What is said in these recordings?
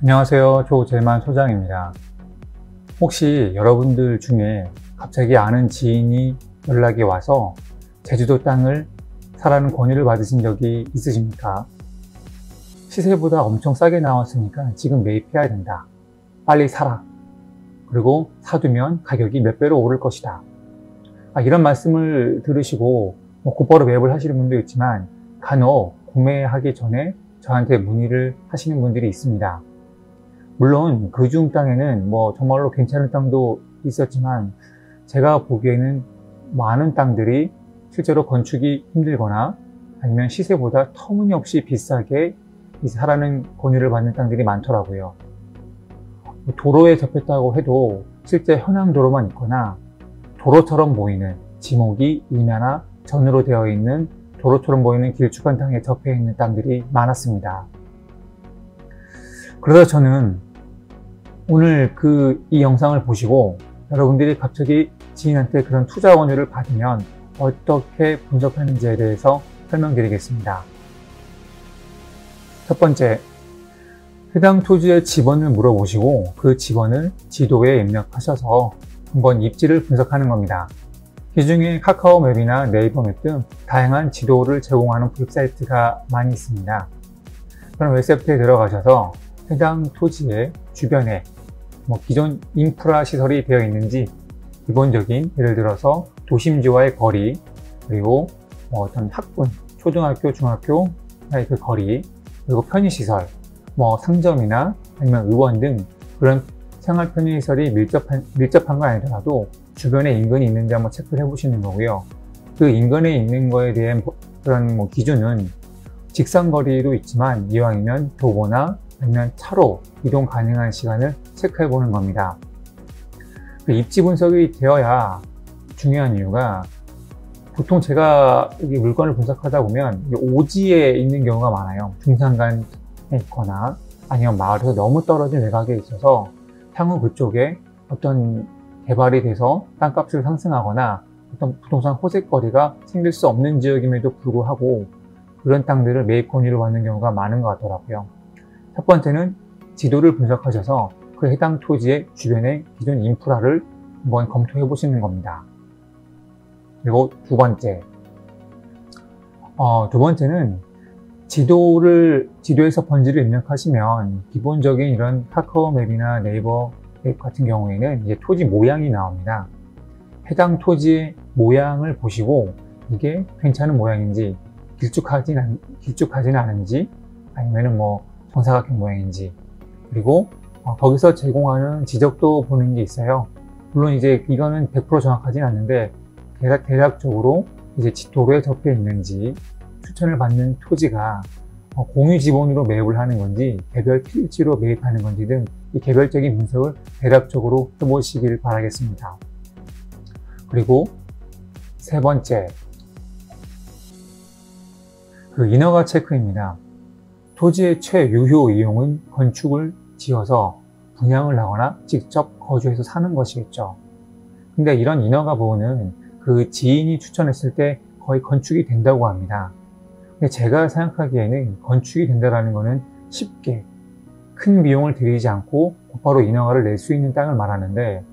안녕하세요. 조재만 소장입니다. 혹시 여러분들 중에 갑자기 아는 지인이 연락이 와서 제주도 땅을 사라는 권유를 받으신 적이 있으십니까? 시세보다 엄청 싸게 나왔으니까 지금 매입해야 된다. 빨리 사라. 그리고 사두면 가격이 몇 배로 오를 것이다. 이런 말씀을 들으시고 곧바로 매입을 하시는 분도 있지만 간혹 구매하기 전에 저한테 문의를 하시는 분들이 있습니다. 물론 그중 땅에는 정말로 괜찮은 땅도 있었지만 제가 보기에는 많은 땅들이 실제로 건축이 힘들거나 아니면 시세보다 터무니없이 비싸게 사라는 권유를 받는 땅들이 많더라고요. 도로에 접했다고 해도 실제 현황 도로만 있거나 도로처럼 보이는 지목이 임야나 전으로 되어 있는 도로처럼 보이는 길쭉한 땅에 접해 있는 땅들이 많았습니다. 그래서 저는 오늘 이 영상을 보시고 여러분들이 갑자기 지인한테 그런 투자 권유를 받으면 어떻게 분석하는지에 대해서 설명드리겠습니다. 첫 번째, 해당 토지의 지번을 물어보시고 그 지번을 지도에 입력하셔서 한번 입지를 분석하는 겁니다. 이 중에 카카오맵이나 네이버맵 등 다양한 지도를 제공하는 웹사이트가 많이 있습니다. 그런 웹사이트에 들어가셔서 해당 토지의 주변에 기존 인프라 시설이 되어 있는지, 기본적인 예를 들어서 도심지와의 거리, 그리고 어떤 학군, 초등학교, 중학교의 그 거리, 그리고 편의시설, 상점이나 아니면 의원 등 그런 생활 편의시설이 밀접한 건 아니더라도 주변에 인근이 있는지 한번 체크를 해보시는 거고요. 그 인근에 있는 거에 대한 그런 기준은 직선거리도 있지만 이왕이면 도보나 아니면 차로 이동 가능한 시간을 체크해 보는 겁니다. 입지 분석이 되어야 중요한 이유가, 보통 제가 이 물건을 분석하다 보면 오지에 있는 경우가 많아요. 중산간에 있거나 아니면 마을에서 너무 떨어진 외곽에 있어서 향후 그쪽에 어떤 개발이 돼서 땅값을 상승하거나 어떤 부동산 호재거리가 생길 수 없는 지역임에도 불구하고 그런 땅들을 매입 권유를 받는 경우가 많은 것 같더라고요. 첫 번째는 지도를 분석하셔서 그 해당 토지의 주변의 기존 인프라를 한번 검토해 보시는 겁니다. 그리고 두 번째는 지도에서 번지를 입력하시면 기본적인 이런 카카오맵이나 네이버 맵 같은 경우에는 이제 토지 모양이 나옵니다. 해당 토지의 모양을 보시고 이게 괜찮은 모양인지, 길쭉하진 않은지, 아니면은 정사각형 모양인지, 그리고 거기서 제공하는 지적도 보는 게 있어요. 물론 이제 이거는 100% 정확하진 않는데 대략적으로 이제 도로에 접해 있는지, 추천을 받는 토지가 공유 지번으로 매입을 하는 건지 개별 필지로 매입하는 건지 등 이 개별적인 분석을 대략적으로 해보시길 바라겠습니다. 그리고 세 번째, 인허가 체크입니다. 토지의 최유효 이용은 건축을 지어서 분양을 하거나 직접 거주해서 사는 것이겠죠. 근데 이런 인허가 부분은 그 지인이 추천했을 때 거의 건축이 된다고 합니다. 근데 제가 생각하기에는 건축이 된다는 것은 쉽게 큰 비용을 들이지 않고 곧바로 인허가를 낼 수 있는 땅을 말하는데,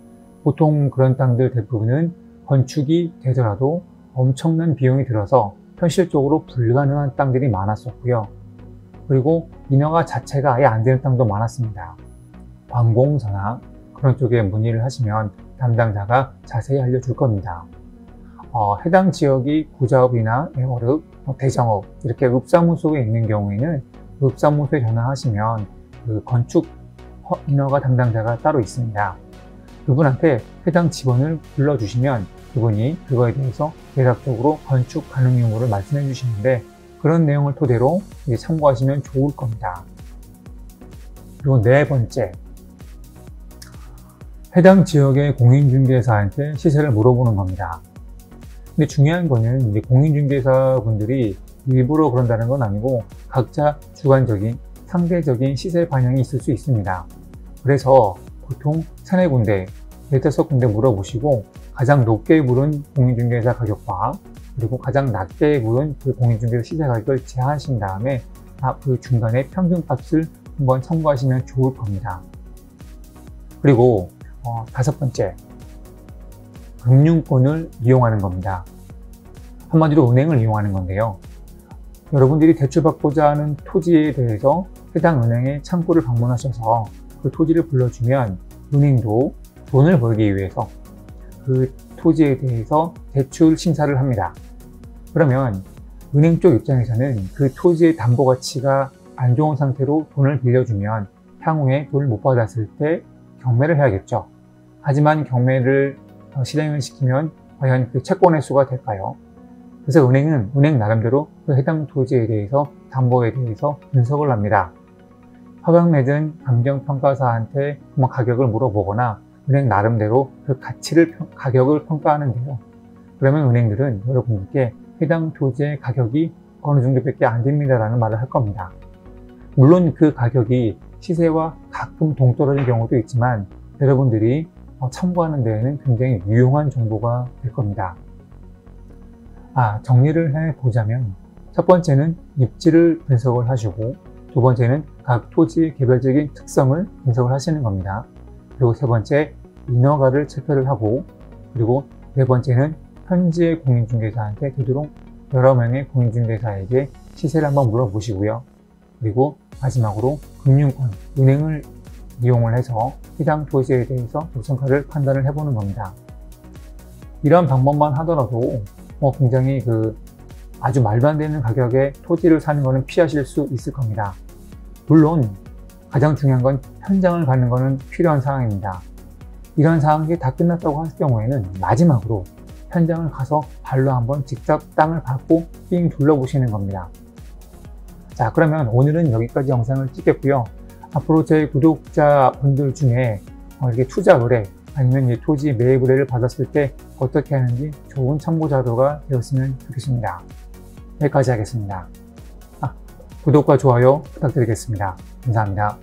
보통 그런 땅들 대부분은 건축이 되더라도 엄청난 비용이 들어서 현실적으로 불가능한 땅들이 많았었고요. 그리고 인허가 자체가 아예 안 되는 땅도 많았습니다. 관공서나 그런 쪽에 문의를 하시면 담당자가 자세히 알려줄 겁니다. 해당 지역이 구자읍이나 애월읍, 대정읍 이렇게 읍사무소에 있는 경우에는 읍사무소에 전화하시면 그 건축 인허가 담당자가 따로 있습니다. 그분한테 해당 지번을 불러주시면 그분이 그거에 대해서 대략적으로 건축 가능 유무를 말씀해 주시는데, 그런 내용을 토대로 이제 참고하시면 좋을 겁니다. 그리고 네 번째, 해당 지역의 공인중개사한테 시세를 물어보는 겁니다. 근데 중요한 거는 이제 공인중개사 분들이 일부러 그런다는 건 아니고 각자 주관적인 상대적인 시세 반영이 있을 수 있습니다. 그래서 보통 3-4군데, 15군데 물어보시고 가장 높게 부른 공인중개사 가격과 그리고 가장 낮게 부른 그 공인중개사 시세 가격을 제하신 다음에 그 중간에 평균값을 한번 참고하시면 좋을 겁니다. 그리고 5번째, 금융권을 이용하는 겁니다. 한마디로 은행을 이용하는 건데요. 여러분들이 대출받고자 하는 토지에 대해서 해당 은행의 창구를 방문하셔서 그 토지를 불러주면 은행도 돈을 벌기 위해서 그 토지에 대해서 대출 심사를 합니다. 그러면 은행 쪽 입장에서는 그 토지의 담보 가치가 안 좋은 상태로 돈을 빌려주면 향후에 돈을 못 받았을 때 경매를 해야겠죠. 하지만 경매를 실행을 시키면 과연 그 채권의 수가 될까요? 그래서 은행은 은행 나름대로 그 해당 토지에 대해서 담보에 대해서 분석을 합니다. 허가 맺은 감정평가사한테 한번 가격을 물어보거나 은행 나름대로 그 가격을 평가하는데요. 그러면 은행들은 여러분들께 해당 토지의 가격이 어느 정도밖에 안 됩니다라는 말을 할 겁니다. 물론 그 가격이 시세와 가끔 동떨어진 경우도 있지만 여러분들이 참고하는 데에는 굉장히 유용한 정보가 될 겁니다. 정리를 해보자면 첫 번째는 입지를 분석을 하시고 두 번째는 각 토지의 개별적인 특성을 분석을 하시는 겁니다. 그리고 세 번째, 인허가를 체크를 하고 그리고 네 번째는 현지의 공인중개사한테 되도록 여러 명의 공인중개사에게 시세를 한번 물어보시고요. 그리고 마지막으로 금융권, 은행을 이용을 해서 해당 토지에 대해서 우선가를 판단을 해보는 겁니다. 이런 방법만 하더라도 굉장히 아주 말도 안 되는 가격에 토지를 사는 것은 피하실 수 있을 겁니다. 물론 가장 중요한 건 현장을 가는 것은 필요한 상황입니다. 이런 상황이 다 끝났다고 할 경우에는 마지막으로 현장을 가서 발로 한번 직접 땅을 밟고 삥 둘러보시는 겁니다. 자, 그러면 오늘은 여기까지 영상을 찍겠고요. 앞으로 제 구독자분들 중에 이렇게 투자 의뢰 아니면 이 토지 매입 의뢰를 받았을 때 어떻게 하는지 좋은 참고 자료가 되었으면 좋겠습니다. 여기까지 하겠습니다. 구독과 좋아요 부탁드리겠습니다. 감사합니다.